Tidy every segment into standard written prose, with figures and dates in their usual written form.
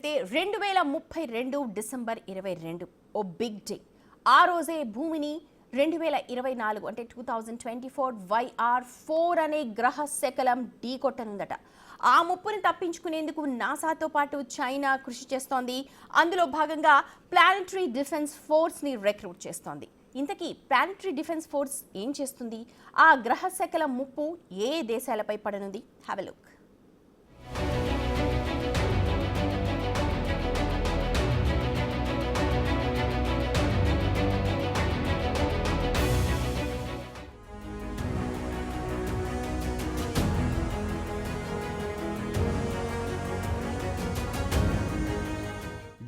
అయితే 2032 డిసెంబర్ 22 ఓ big day. ఆ రోజే భూమిని 2024 అంటే 2024 YR4 అనే గ్రహ శకలం ఢీకొట్టనుందట. ఆ ముప్పుని తప్పించుకునేందుకు నాసాతో పాటు చైనా కృషి చేస్తోంది. అందులో భాగంగా ప్లానెటరీ డిఫెన్స్ ఫోర్స్ని రిక్రూట్ చేస్తోంది. ఇంతకీ ప్లానెటరీ డిఫెన్స్ ఫోర్స్ ఏం చేస్తుంది? ఆ గ్రహ శకలం ముప్పు ఏ దేశాలపై పడనుంది? Have a look.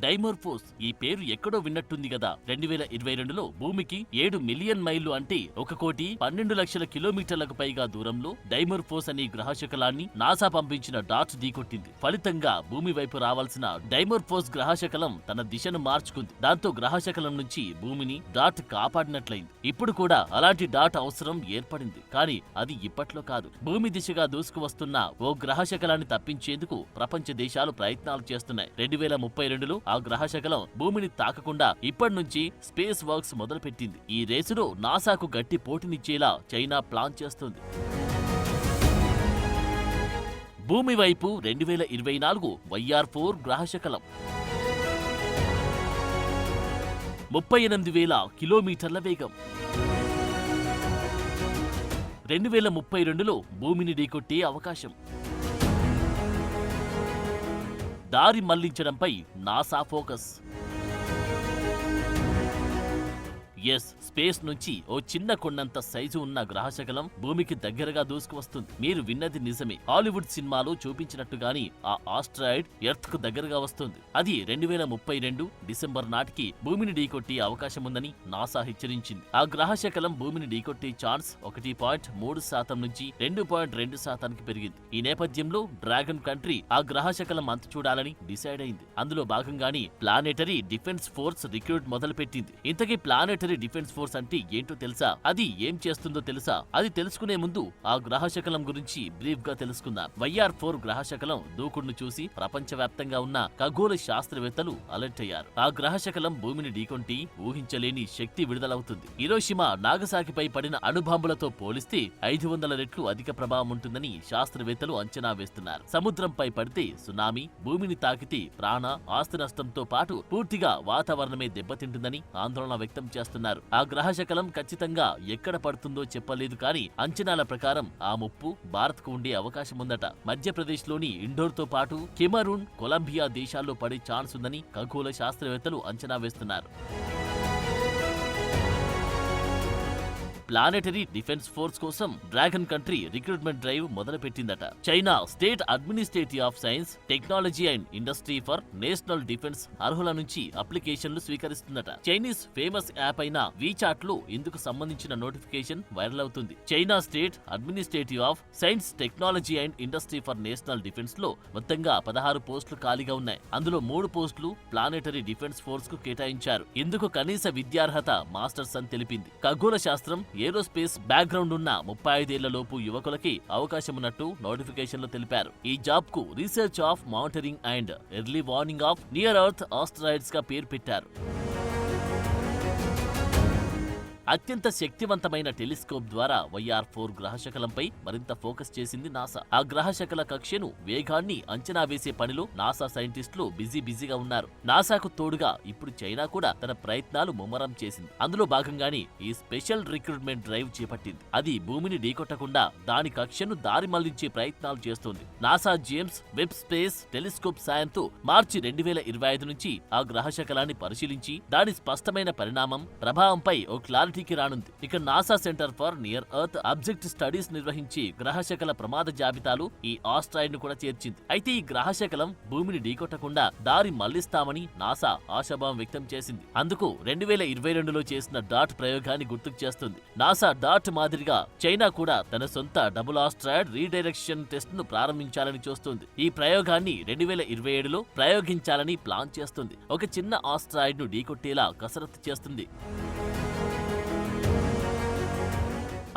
డైమోర్ఫోస్ ఈ పేరు ఎక్కడో విన్నట్టుంది కదా. 2022లో భూమికి 7 మిలియన్ మైళ్లు అంటే 1,12,00,000 కిలోమీటర్లకు పైగా దూరంలో డైమోర్ఫోస్ అనే గ్రహశకలాన్ని నాసా పంపించిన డాట్ ఢీకొట్టింది. ఫలితంగా భూమి వైపు రావాల్సిన డైమోర్ఫోస్ గ్రహశకలం తన దిశను మార్చుకుంది. దాంతో గ్రహశకలం నుంచి భూమిని డాట్ కాపాడినట్లయింది. ఇప్పుడు కూడా అలాంటి డాట్ అవసరం ఏర్పడింది. కానీ అది ఇప్పట్లో కాదు. భూమి దిశగా దూసుకువస్తున్న ఓ గ్రహశకలాన్ని తప్పించేందుకు ప్రపంచ దేశాలు ప్రయత్నాలు చేస్తున్నాయి. 2032లో ఆ గ్రహశకలం భూమిని తాకకుండా ఇప్పటి నుంచి స్పేస్ వర్క్స్ మొదలుపెట్టింది. ఈ రేసులో నాసాకు గట్టి పోటీనిచ్చేలా చైనా ప్లాన్ చేస్తుంది. భూమి వైపు 2024 YR4 గ్రహశకలం 38,000 కిలోమీటర్ల వేగం. 2032లో భూమిని ఢీకొట్టే అవకాశం. దారి మళ్లించడంపై నాసా ఫోకస్. స్పేస్ నుంచి ఓ చిన్న కొండంత సైజు ఉన్న గ్రహశకలం భూమికి దగ్గరగా దూసుకువస్తుంది. మీరు విన్నది నిజమే. హాలీవుడ్ సినిమాలో చూపించినట్టుగాని ఆ ఆస్ట్రాయిడ్ ఎర్త్ కు దగ్గరగా వస్తుంది. అది 2032 డిసెంబర్ నాటికి భూమిని ఢీకొట్టే అవకాశం ఉందని నాసా హెచ్చరించింది. ఆ గ్రహశకలం భూమిని ఢీకొట్టే ఛాన్స్ 1.3% నుంచి 2.2%కి పెరిగింది. ఈ నేపథ్యంలో డ్రాగన్ కంట్రీ ఆ గ్రహశకలం అంతు చూడాలని డిసైడ్ అయింది. అందులో భాగంగానే ప్లానెటరీ డిఫెన్స్ ఫోర్స్ రిక్రూట్ మొదలుపెట్టింది. ఇంతకీ ప్లానెటరీ డిఫెన్స్ ఫోర్స్ అంటే ఏంటో తెలుసా? అది ఏం చేస్తుందో తెలుసా? అది తెలుసుకునే ముందు ఆ గ్రహశకలం గురించి బ్రీఫ్ గా తెలుసుకుందాం. YR4 గ్రహశకలం దూకుడును చూసి ప్రపంచవ్యాప్తంగా ఉన్న ఖగోళ శాస్త్రవేత్తలు అలర్ట్ అయ్యారు. ఆ గ్రహశకలం భూమిని ఢీకొంటి ఊహించలేని శక్తి విడుదలవుతుంది. హిరోషిమా నాగసాకిపై పడిన అణుబాంబులతో పోలిస్తే 500 రెట్లు అధిక ప్రభావం ఉంటుందని శాస్త్రవేత్తలు అంచనా వేస్తున్నారు. సముద్రంపై పడితే సునామీ, భూమిని తాకితే ప్రాణ ఆస్తి నష్టంతో పాటు పూర్తిగా వాతావరణమే దెబ్బతింటుందని ఆందోళన వ్యక్తం చేస్తున్నారు. ఆ గ్రహశకలం ఖచ్చితంగా ఎక్కడ పడుతుందో చెప్పలేదు. కానీ అంచనాల ప్రకారం ఆ ముప్పు భారత్ కు ఉండే అవకాశం ఉందట. మధ్యప్రదేశ్ లోని ఇండోర్ తో పాటు కెమరూన్, కొలంబియా దేశాల్లో పడే ఛాన్స్ ఉందని ఖగోళ శాస్త్రవేత్తలు అంచనా వేస్తున్నారు. ప్లానెటరీ డిఫెన్స్ ఫోర్స్ కోసం డ్రాగన్ కంట్రీ రిక్రూట్మెంట్ డ్రైవ్ మొదలుపెట్టిందట. China state administrative of science, technology and industry for national defence అర్హుల నుంచి అప్లికేషన్లు స్వీకరిస్తుందట. చైనీస్ ఫేమస్ యాప్ అయిన వీచాట్ లో ఇందుకు సంబంధించిన నోటిఫికేషన్ వైరల్ అవుతుంది. China state administrative of science, technology and industry for national defence లో మొత్తంగా 16 పోస్టులు ఖాళీగా ఉన్నాయి. అందులో 3 పోస్టులు ప్లానెటరీ డిఫెన్స్ ఫోర్స్ కు కేటాయించారు. ఇందుకు కనీస విద్యార్హత మాస్టర్స్ అని తెలిపింది. ఖగోళ శాస్త్రం, ఏరోస్పేస్ బ్యాక్గ్రౌండ్ ఉన్న 35 ఏళ్ల లోపు యువకులకి అవకాశం ఉన్నట్టు నోటిఫికేషన్లో తెలిపారు. ఈ జాబ్ కు research of monitoring and early warning of near earth asteroids గా పేరు పెట్టారు. అత్యంత శక్తివంతమైన టెలిస్కోప్ ద్వారా YR4 గ్రహశకలంపై మరింత ఫోకస్ చేసింది నాసా. ఆ గ్రహశకల కక్షను, వేగాన్ని అంచనా వేసే పనిలో నాసా సైంటిస్టులు బిజీగా ఉన్నారు. నాసాకు తోడుగా ఇప్పుడు చైనా కూడా తన ప్రయత్నాలు ముమ్మరం చేసింది. అందులో భాగంగానే ఈ స్పెషల్ రిక్రూట్మెంట్ డ్రైవ్ చేపట్టింది. అది భూమిని ఢీకొట్టకుండా దాని కక్షను దారి మళ్లించే ప్రయత్నాలు చేస్తోంది. NASA James Webb space telescope సాయంతో మార్చి 2025 నుంచి ఆ గ్రహశకలాన్ని పరిశీలించి దాని స్పష్టమైన పరిణామం, ప్రభావంపై ఓ క్లారిటీ రానుంది. ఇక NASA centre for near earth object studies నిర్వహించి గ్రహశకల ప్రమాద జాబితాలు ఈ ఆస్ట్రాయిడ్ ను కూడా చేర్చింది. అయితే ఈ గ్రహశకలం భూమిని ఢీకొట్టకుండా దారి మళ్లిస్తామని నాసా ఆశాభావం వ్యక్తం చేసింది. అందుకు 2022లో చేసిన డాట్ ప్రయోగాన్ని గుర్తుకు చేస్తుంది. నాసా డాట్ మాదిరిగా చైనా కూడా తన సొంత డబుల్ ఆస్ట్రాయిడ్ రీడైరెక్షన్ టెస్ట్ ను ప్రారంభించాలని చూస్తుంది. ఈ ప్రయోగాన్ని 2027లో ప్రయోగించాలని ప్లాన్ చేస్తుంది. ఒక చిన్న ఆస్ట్రాయిడ్ ను ఢీకొట్టేలా కసరత్తు చేస్తుంది.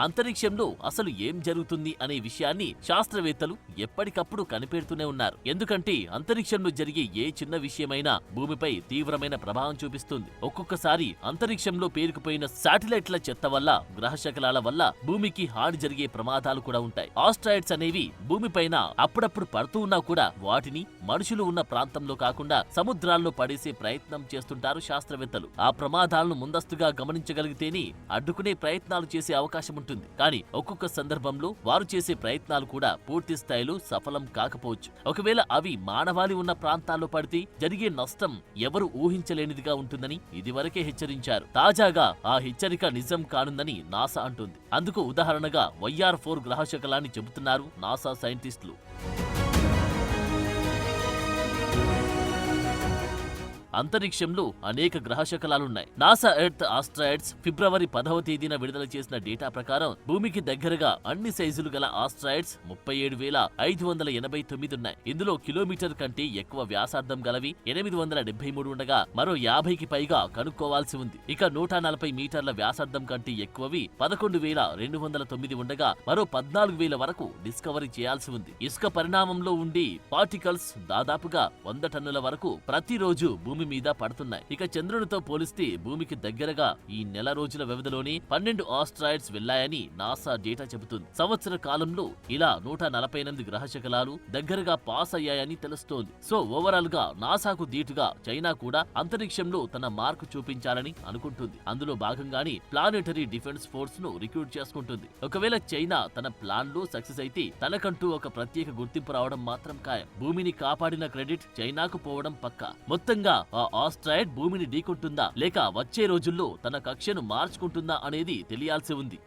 అంతరిక్షంలో అసలు ఏం జరుగుతుంది అనే విషయాన్ని శాస్త్రవేత్తలు ఎప్పటికప్పుడు కనిపెడుతూనే ఉన్నారు. ఎందుకంటే అంతరిక్షంలో జరిగే ఏ చిన్న విషయమైనా భూమిపై తీవ్రమైన ప్రభావం చూపిస్తుంది. ఒక్కొక్కసారి అంతరిక్షంలో పేరుకుపోయిన శాటిలైట్ల చెత్త వల్ల, గ్రహ శకలాల వల్ల భూమికి హాని జరిగే ప్రమాదాలు కూడా ఉంటాయి. ఆస్ట్రాయిడ్స్ అనేవి భూమిపైన అప్పుడప్పుడు పడుతూ ఉన్నా కూడా వాటిని మనుషులు ఉన్న ప్రాంతంలో కాకుండా సముద్రాల్లో పడేసే ప్రయత్నం చేస్తుంటారు శాస్త్రవేత్తలు. ఆ ప్రమాదాలను ముందస్తుగా గమనించగలిగితేనే అడ్డుకునే ప్రయత్నాలు చేసే అవకాశం ఉంటుంది. కానీ ఒక్కొక్క సందర్భంలో వారు చేసే ప్రయత్నాలు కూడా పూర్తి స్థాయిలో సఫలం కాకపోవచ్చు. ఒకవేళ అవి మానవాళి ఉన్న ప్రాంతాల్లో పడితే జరిగే నష్టం ఎవరు ఊహించలేనిదిగా ఉంటుందని ఇదివరకే హెచ్చరించారు. తాజాగా ఆ హెచ్చరిక నిజం కానుందని నాసా అంటుంది. అందుకు ఉదాహరణగా YR4 గ్రహశకలాన్ని చెబుతున్నారు నాసా సైంటిస్టులు. అంతరిక్షంలో అనేక గ్రహశకలాలున్నాయి. నాసా ఎర్త్ ఆస్ట్రాయిడ్స్ ఫిబ్రవరి 10వ తేదీన విడుదల చేసిన డేటా ప్రకారం భూమికి దగ్గరగా అన్ని సైజులు గల ఆస్ట్రాయిడ్స్ 37,589 ఉన్నాయి. ఇందులో కిలోమీటర్ కంటే ఎక్కువ వ్యాసార్థం గలవి 873 ఉండగా మరో 50కి పైగా కనుక్కోవాల్సి ఉంది. ఇక 140 మీటర్ల వ్యాసార్థం కంటే ఎక్కువవి 11,209 ఉండగా మరో 14,000 వరకు డిస్కవరీ చేయాల్సి ఉంది. ఇసుక పరిణామంలో ఉండి పార్టికల్స్ దాదాపుగా 100 టన్నుల వరకు ప్రతిరోజు భూమి మీద పడుతున్నాయి. ఇక చంద్రునితో పోలిస్తే భూమికి దగ్గరగా ఈ నెల రోజుల వ్యవధిలోనే 12 ఆస్ట్రాయిడ్స్ వెళ్లాయని నాసా డేటా చెబుతుంది. సంవత్సర కాలంలో ఇలా 148 గ్రహశకలాలు దగ్గరగా పాస్ అయ్యాయని తెలుస్తోంది. సో ఓవరాల్ గా నాసాకు దీటుగా చైనా కూడా అంతరిక్షంలో తన మార్కు చూపించాలని అనుకుంటుంది. అందులో భాగంగానే ప్లానెటరీ డిఫెన్స్ ఫోర్స్ ను రిక్రూట్ చేసుకుంటుంది. ఒకవేళ చైనా తన ప్లాన్ లో సక్సెస్ అయితే తనకంటూ ఒక ప్రత్యేక గుర్తింపు రావడం మాత్రం ఖాయం. భూమిని కాపాడిన క్రెడిట్ చైనాకు పోవడం పక్కా. మొత్తంగా ఆ ఆస్ట్రాయిడ్ భూమిని ఢీకొంటుందా లేక వచ్చే రోజుల్లో తన కక్షను మార్చుకుంటుందా అనేది తెలియాల్సి ఉంది.